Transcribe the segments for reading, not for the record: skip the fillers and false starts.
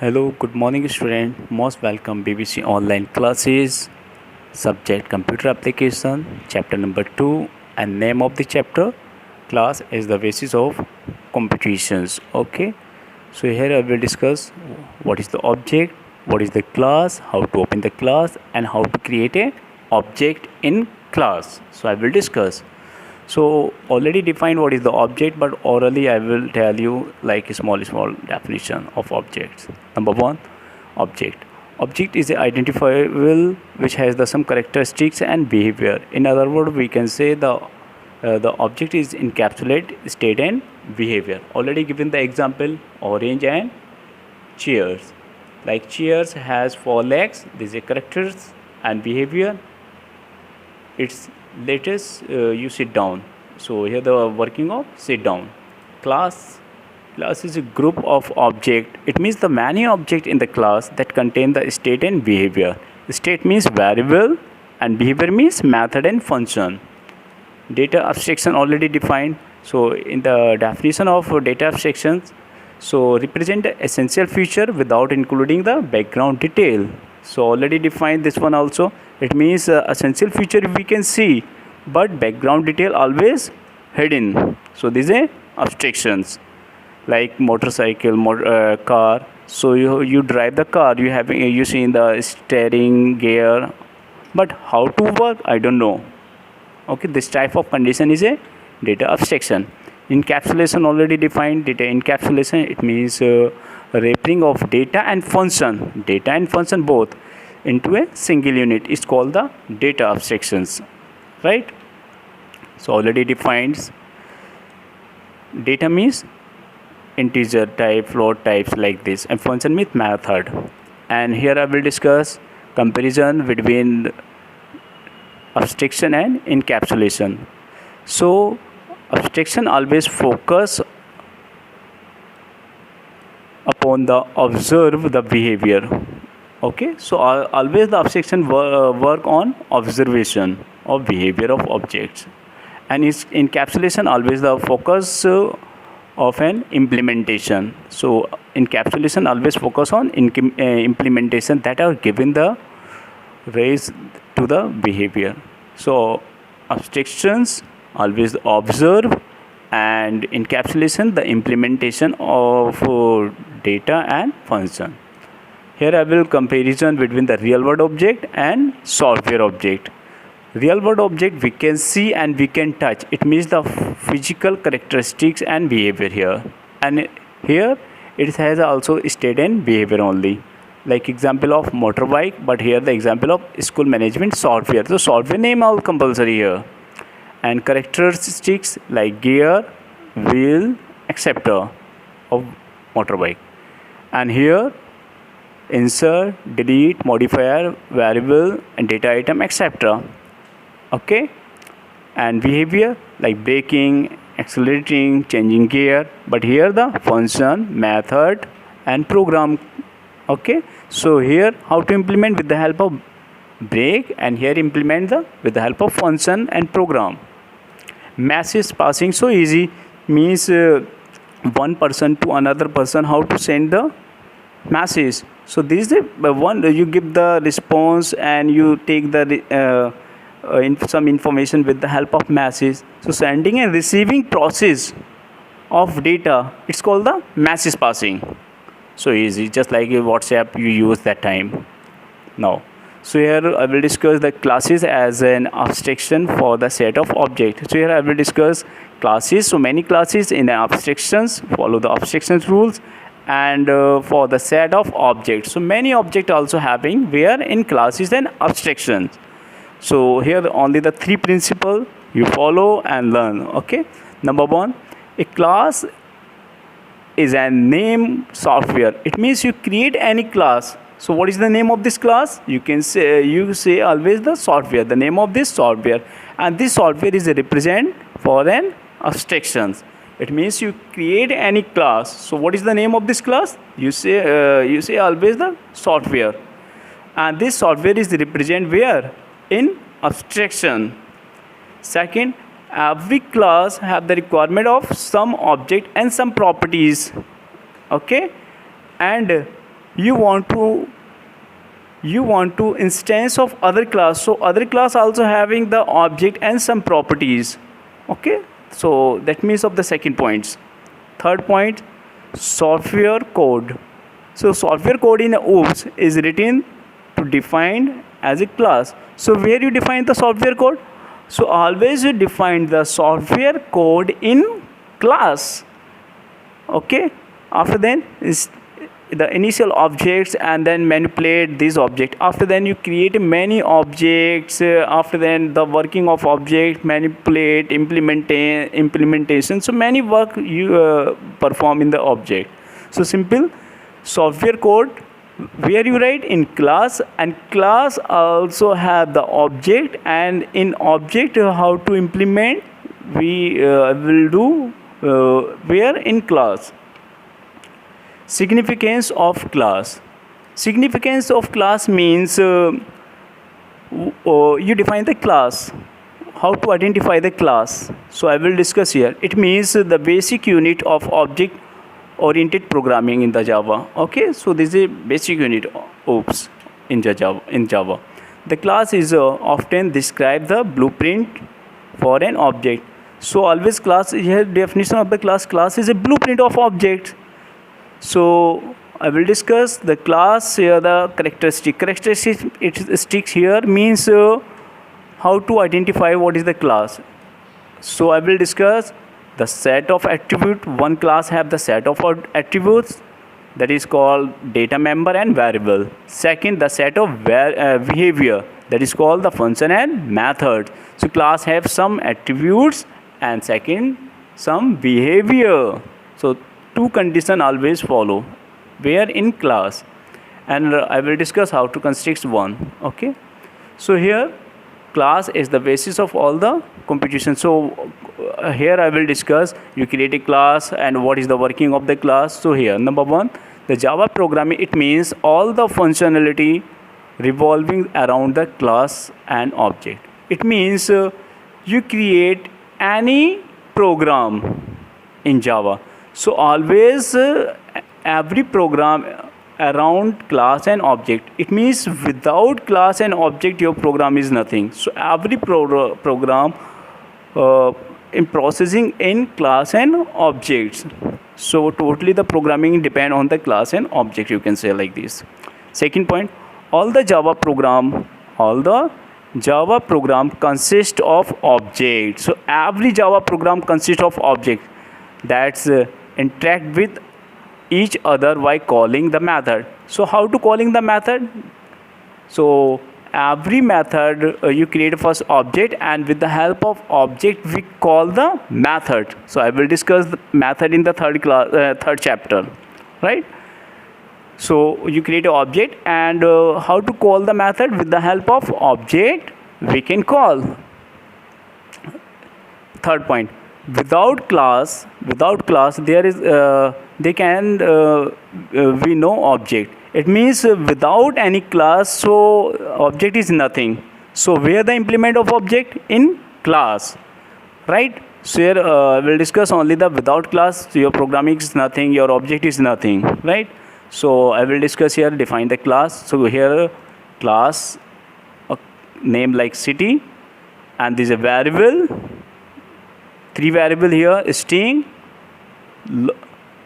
Hello, good morning, student. Most welcome BBC online classes. Subject computer application, chapter number 2, and name of the chapter class is the basis of computations. Okay, so here I will discuss what is the object, what is the class, how to open the class, and how to create a object in class. So I will discuss. So already defined what is the object, but orally I will tell you like a small definition of objects. Number one, object. Object is identifiable which has the some characteristics and behavior. In other words, we can say the object is encapsulate state and behavior. Already given the example orange and chairs. Like chairs has four legs. These are characters and behavior. It's latest you sit down. So here the working of sit down. Class is a group of object. It means the many object in the class that contain the state and behavior. State means variable and behavior means method and function. Data abstraction already defined. So in the definition of data abstractions, so represent the essential feature without including the background detail. So already defined this one also. It means essential feature we can see, but background detail always hidden. So these are abstractions like motorcycle, car. So you drive the car, you see in the steering gear, but how to work I don't know. Okay, this type of condition is a data abstraction. Encapsulation already defined. Data encapsulation, it means wrapping of data and function both into a single unit is called the data abstractions, right? So already defines. Data means integer type, float types like this, and function means method. And here I will discuss comparison between abstraction and encapsulation. So abstraction always focus upon the observe the behavior. Okay, so always the abstraction work on observation of behavior of objects, and its encapsulation always the focus of an implementation. So encapsulation always focus on implementation that are given the raise to the behavior. So abstractions always observe, and encapsulation the implementation of data and function. Here I will comparison between the real world object and software object. Real world object we can see and we can touch. It means the physical characteristics and behavior here. And here it has also state and behavior only. Like example of motorbike, but here the example of school management software. So software name all compulsory here. And characteristics like gear, wheel, etc. of motorbike. And here insert, delete, modifier, variable, and data item, etc. Okay, and behavior like braking, accelerating, changing gear, but here the function, method, and program. Okay, so here how to implement with the help of brake, and here implement the with the help of function and program. Message passing, so easy, means one person to another person how to send the message. So this is the one you give the response and you take the some information with the help of message. So sending and receiving process of data, it's called the message passing. So easy, just like a WhatsApp you use that time now. So here I will discuss the classes as an abstraction for the set of objects. So here I will discuss classes. So many classes in the abstractions follow the abstractions rules, and for the set of objects, so many objects also having where in classes and abstractions. So here only the three principle you follow and learn. Okay, number one, a class is a name software. It means you create any class. So what is the name of this class? You say always the software, the name of this software, and this software is a represent for an abstractions. It means you create any class. So what is the name of this class? You say always the software, and this software is represent where in abstraction. Second, every class have the requirement of some object and some properties. Okay, and you want to instance of other class, so other class also having the object and some properties. Okay, so that means of the second points. Third point, software code. So software code in OOPS is written to define as a class. So where you define the software code? So always you define the software code in class. Okay, after then is the initial objects and then manipulate this object. After then you create many objects. After then the working of object, manipulate, implementation. So many work you perform in the object. So simple software code where you write in class, and class also have the object, and in object how to implement we will do where in class. Significance of class. Significance of class means you define the class. How to identify the class? So I will discuss here. It means the basic unit of object oriented programming in the Java. Okay, so this is a basic unit OOPS in Java. The class is often describe the blueprint for an object. So always class, here definition of the class is a blueprint of object. So I will discuss the class here, the characteristics here means how to identify what is the class. So I will discuss the set of attribute. One class have the set of attributes, that is called data member and variable. Second, the set of behavior, that is called the function and method. So class have some attributes and second some behavior. So two conditions always follow where in class, and I will discuss how to construct one. Okay, so here class is the basis of all the computation. So here I will discuss you create a class and what is the working of the class. So here number one, the Java programming, it means all the functionality revolving around the class and object. It means you create any program in Java. So always every program around class and object. It means without class and object your program is nothing. So every program in processing in class and objects. So totally the programming depend on the class and object, you can say like this. Second point, all the Java program consists of objects. So every Java program consists of object that's interact with each other by calling the method. So how to calling the method? So every method you create first object, and with the help of object we call the method. So I will discuss the method in the third chapter, right? So you create an object, and how to call the method? With the help of object we can call. Third point, without class there is we know object. It means without any class, so object is nothing. So where the implement of object? In class, right? So here we'll discuss only the without class. So your programming is nothing, your object is nothing, right? So I will discuss here define the class. So here class name like city, and this is a variable, three variable here, string,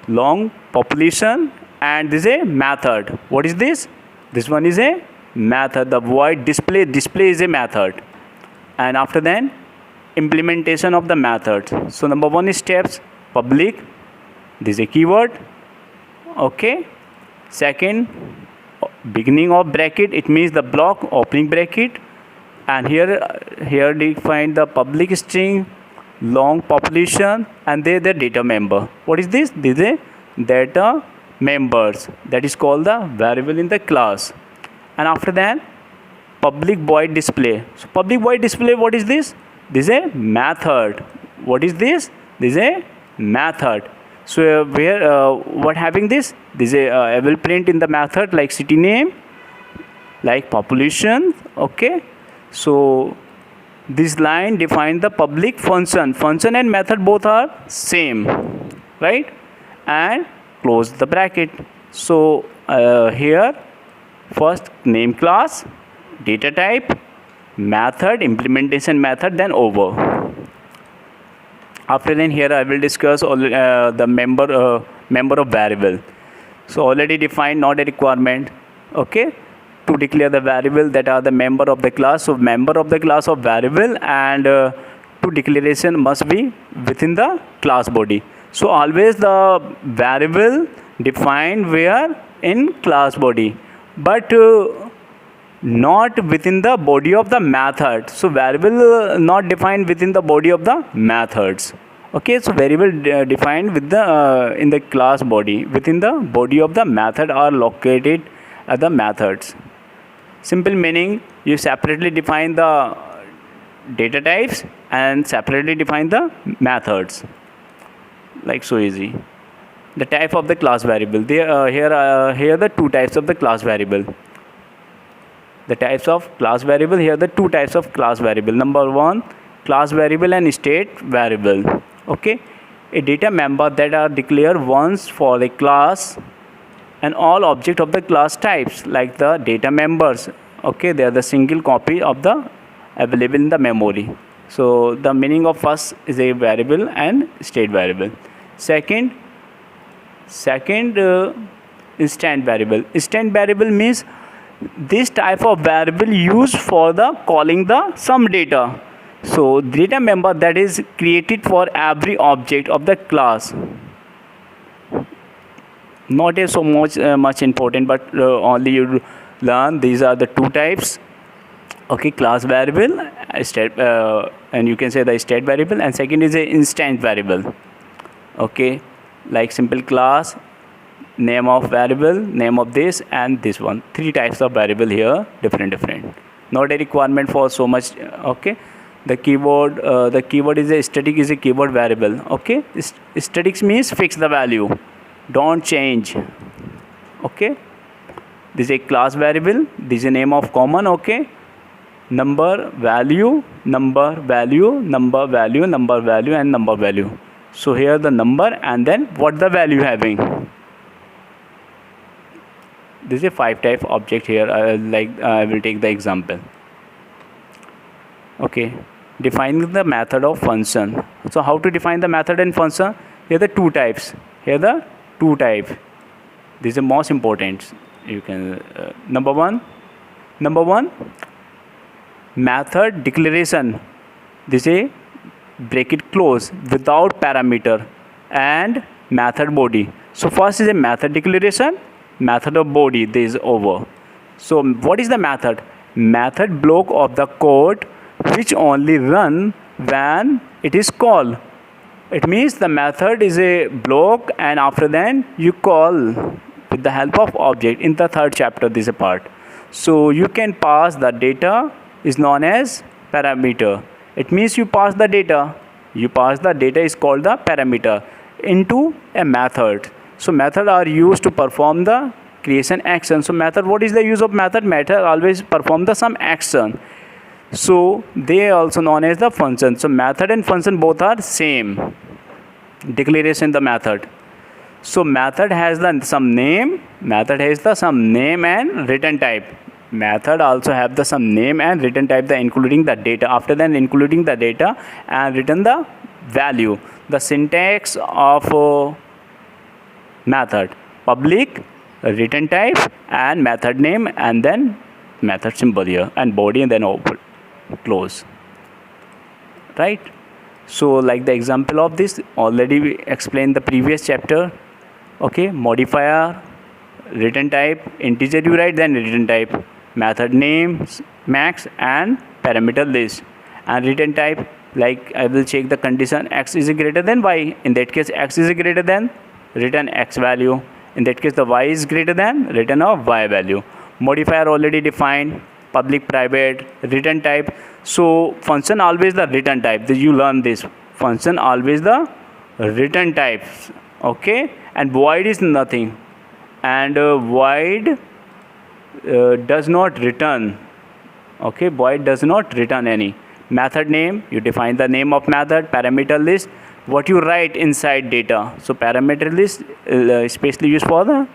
long, population, and this is a method. What is this? This one is a method. The void display is a method, and after then implementation of the method. So number one is steps, public, this is a keyword. Okay, second, beginning of bracket, it means the block opening bracket, and here define the public string, long, population, and they the data member. What is this? This is a data members, that is called the variable in the class. And after that public void display. So public void display, what is this? This is a method. What is this? This is a method. So where what having this? This is I will print in the method like city name, like population. Okay, so this line define the public function and method both are same, right? And close the bracket. So here first name class, data type, method, implementation method, then over. After then here I will discuss all the member of variable. So already defined, not a requirement. Okay, to declare the variable that are the member of the class. So member of the class of variable, and to declaration must be within the class body. So always the variable defined where in class body, but not within the body of the method. So variable not defined within the body of the methods. Okay, so variable defined with the in the class body, within the body of the method, are located at the methods. Simple meaning, you separately define the data types and separately define the methods, like so easy. The type of the class variable, here the two types of the class variable. The types of class variable, here the two types of class variable. Number one, class variable and state variable. Okay, a data member that are declared once for a class and all object of the class types, like the data members. Okay, they are the single copy of the available in the memory. So the meaning of first is a variable and state variable. Second, instant variable. Instant variable means this type of variable used for the calling the some data. So data member that is created for every object of the class. Not a so much important, but only you learn these are the two types. Okay, class variable, state, and you can say the state variable, and second is a instant variable. Okay, like simple class, name of variable, name of this, and this one. Three types of variable here, different. Not a requirement for so much. Okay, the keyword is a static, is a keyword variable. Okay, statics means fix the value, don't change. Okay, this is a class variable, this is a name of common. Okay, number value, number value, number value, number value, and number value. So here the number, and then what the value having. This is a 5 type object here. I will take the example. Okay, defining the method of function. So how to define the method and function? Here the two types. This is the most important. You can number one, method declaration. This is a bracket close without parameter and method body. So first is a method declaration, method of body. This is over. So what is the method? Method block of the code which only run when it is called. It means the method is a block, and after then you call with the help of object. In the third chapter this is part. So you can pass the data is known as parameter. It means you pass the data. Is called the parameter into a method. So method are used to perform the creation action. So method, what is the use of method? Method always perform the some action. So they are also known as the function. So method and function both are same. Declaration the method. So method has some name. Method has the some name and return type. Method also have the some name and return type, the including the data. After then including the data and return the value. The syntax of method: public, return type, and method name, and then method symbol here, and body, and then open, close. Right? So like the example of this already we explained the previous chapter. Okay, modifier, return type, integer you write, then return type, method name, max, and parameter list. And return type, like I will check the condition x is greater than y. In that case x is greater than, return x value. In that case the y is greater than, return of y value. Modifier already defined, public, private, return type. So function always the return type. You learn this. Function always the return types. Okay, and void is nothing, and void does not return. Okay, void does not return any. Method name, you define the name of method. Parameter list, what you write inside data. So parameter list especially used for the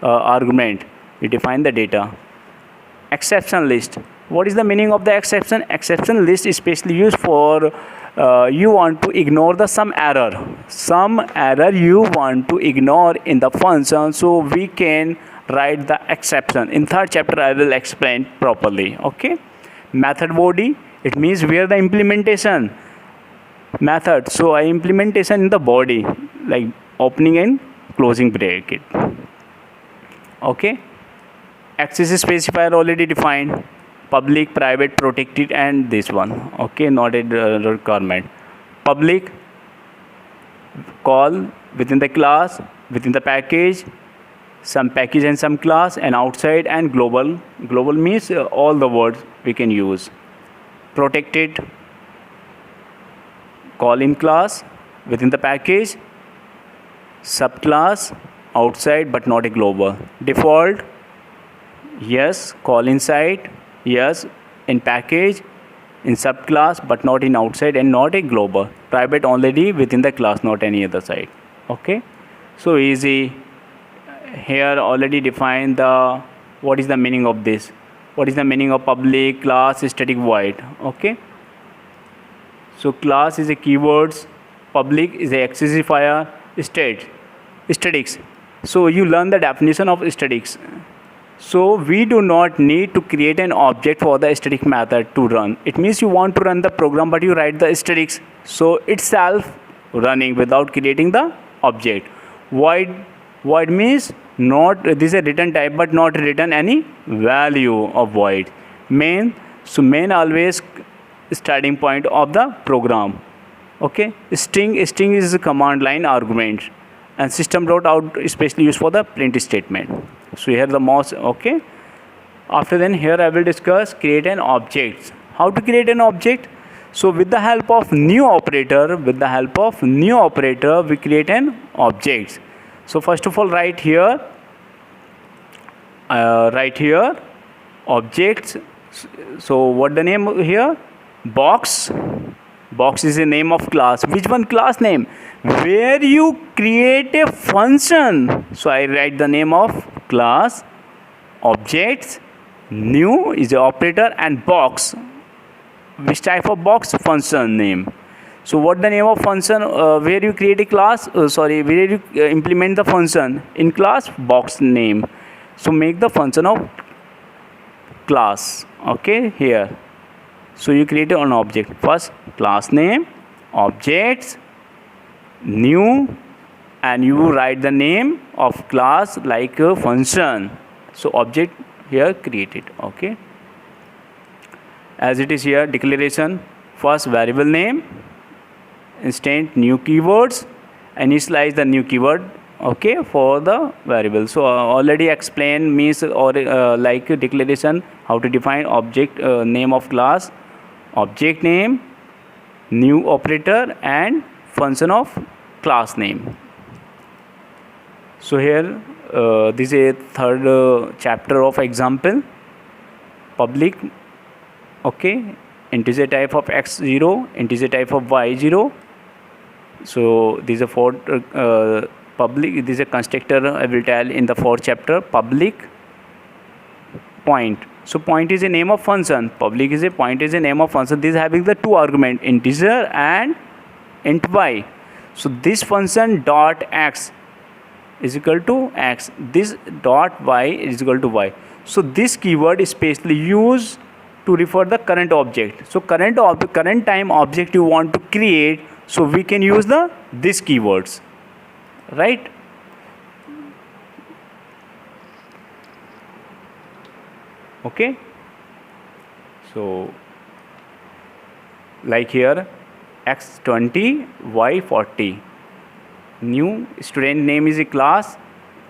argument, we define the data. Exception list. What is the meaning of the exception? Exception list is specially used for you want to ignore the some error you want to ignore in the function, so we can write the exception. In third chapter I will explain properly. Okay. Method body, it means where the implementation method, so I implementation in the body like opening and closing bracket. Okay. Access specifier already defined, public, private, protected, and this one. Okay, not a requirement. Public, call within the class, within the package, some package and some class, and outside, and global. Global means all the words we can use. Protected, call in class, within the package, subclass, outside but not a global. Default, yes, call inside, yes, in package, in subclass but not in outside, and not a global. Private already within the class, not any other side. Okay, so easy. Here already define the what is the meaning of this, what is the meaning of public, class, static, void. Okay, so class is a keywords, public is a accessifier, statics. So you learn the definition of statics. So we do not need to create an object for the static method to run. It means you want to run the program but you write the statics, so itself running without creating the object. Void means not, this is a return type but not return any value of void. Main, so main always starting point of the program. Okay. String is a command line argument, and system.out especially used for the print statement. So here the mouse. Okay. After then here I will discuss create an object. How to create an object? So with the help of new operator, we create an object. So first of all write here objects. So what the name here? Box is a name of class. Which one class name? Where you create a function. So I write the name of class, objects, new is the operator, and box. Which type of box? Function name. So what the name of function where you create a class, where you implement the function in class? Box name. So make the function of class. Okay, here. So you create an object. First class name, objects, new, and you write the name of class like a function. So object here created. Okay, as it is here declaration. First variable name, instant new keywords, initialize the new keyword. Okay, for the variable. So already explained means or like declaration how to define object name of class, object name, new operator, and function of class name. So here this is a third chapter of example. Public, okay, integer type of x0, integer type of y0. So this is a for public, this is a constructor I will tell in the fourth chapter. Public point. So point is a name of function. Public is a point is a name of function. This is having the two argument, integer and int y. So this function dot x is equal to x. This dot y is equal to y. So this keyword is specially used to refer the current object. So current time object you want to create. So we can use this keywords, right? Okay. So like here x20 y40. New student name is a class,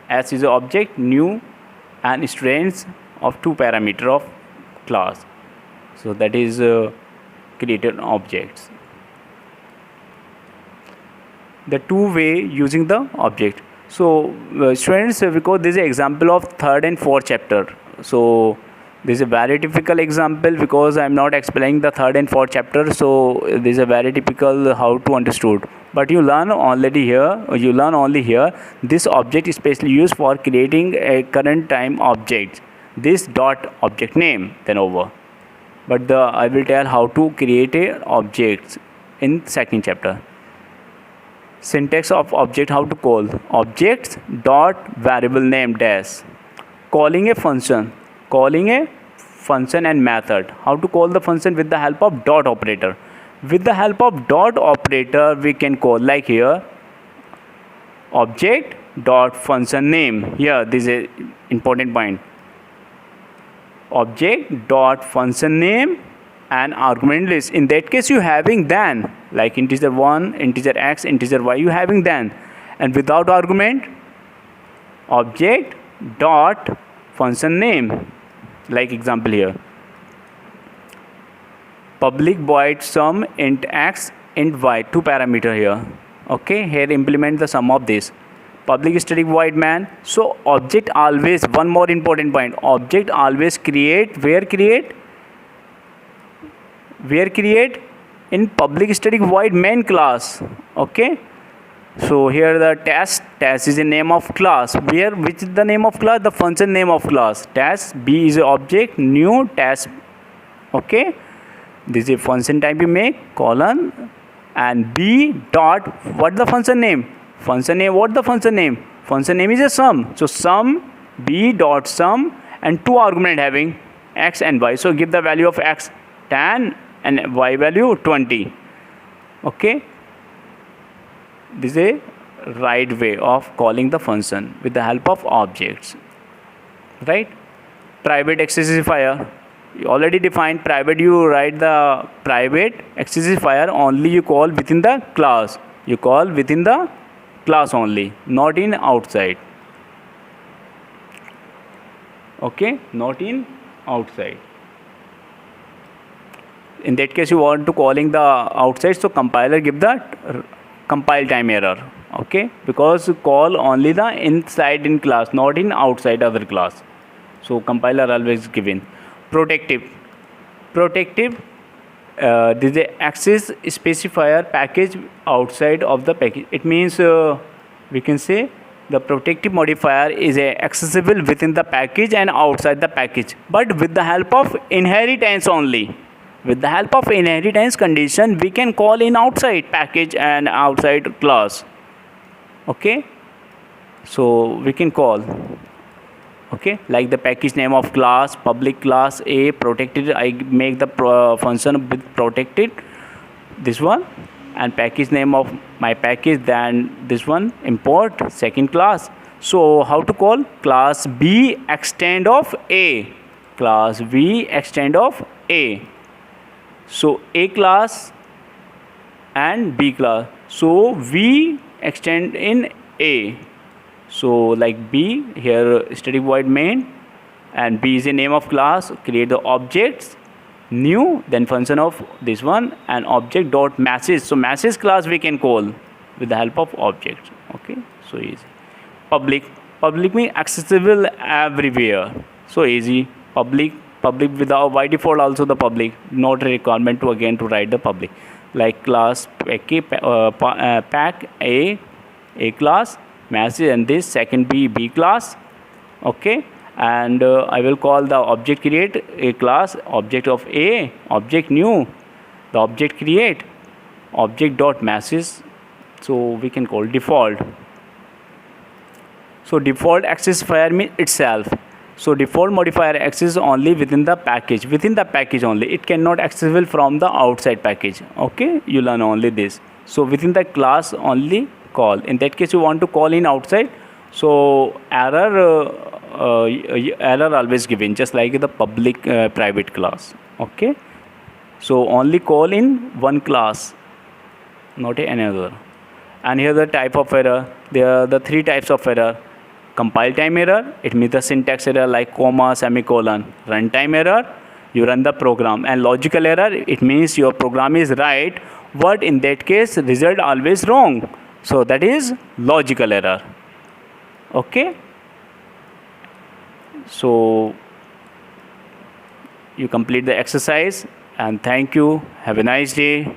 s is an object, new, and students of two parameter of class. So that is created objects. The two way using the object. So students, because this is an example of third and fourth chapter. So This is a very typical example because I'm not explaining the third and fourth chapter, so this is a very typical how to understood. But you learn already here, you learn only here. This object is specially used for creating a current time object. This dot object name then over. But I will tell how to create a object in second chapter. Syntax of object, how to call objects dot variable name dash. Calling a function and method. How to call the function with the help of dot operator. With the help of dot operator we can call, like here, object dot function name. Here this is a important point. Object dot function name and argument list. In that case you having then, like integer 1, integer x, integer y, you having then. And without argument, object dot function name. Like example here, public void sum int x int y, 2 parameter here. Okay, here implement the sum of this. Public static void man. So object always, one more important point, object always create, where create in public static void main class. Okay, so here the test is the name of class. Where, which is the name of class? The function name of class. Test b is a object, new test. Okay, this is a function type you make, colon, and b dot, what the function name? Function name, what the function name? Function name is a sum. So sum, b dot sum, and 2 argument having x and y. So give the value of x 10 and y value 20. Okay, this is a right way of calling the function with the help of objects, right? Private accessifier, you already defined private. You write the private accessifier only you call within the class. You call within the class only, not in outside. Okay, not in outside. In that case you want to calling the outside, so compiler give the compile time error. Okay, because call only the inside in class, not in outside other class. So compiler always given. Protective, this is a access specifier package outside of the package. It means we can say the protective modifier is accessible within the package and outside the package, but with the help of inheritance only. With the help of inheritance condition we can call in outside package and outside class. Okay, so we can call, okay, like the package name of class, public class A, protected, I make the function with protected, this one, and package name of my package, then this one, import second class. So how to call? Class B extend of A, class B extend of A. So A class and B class, so we extend in A. So like B here, static void main, and B is the name of class. Create the objects, new, then function of this one, and object dot message. So message class we can call with the help of objects. Okay, so easy. Public means accessible everywhere. So easy. Public without by default also the public, not a requirement to again to write the public. Like class pack A class, message, and this second B class. Okay, and I will call the object create a class, object of A, object new, the object create, object dot message. So we can call default. So default accessifier means itself. So default modifier access only within the package only. It cannot accessible from the outside package. Okay, you learn only this. So within the class only call. In that case you want to call in outside, so error always given, just like the public private class. Okay, so only call in one class, not another. And here the type of error, there are the 3 types of error. Compile time error, it means the syntax error like comma, semicolon. Runtime error, you run the program. And logical error, it means your program is right, but in that case result always wrong. So that is logical error. Okay, so you complete the exercise, and thank you. Have a nice day.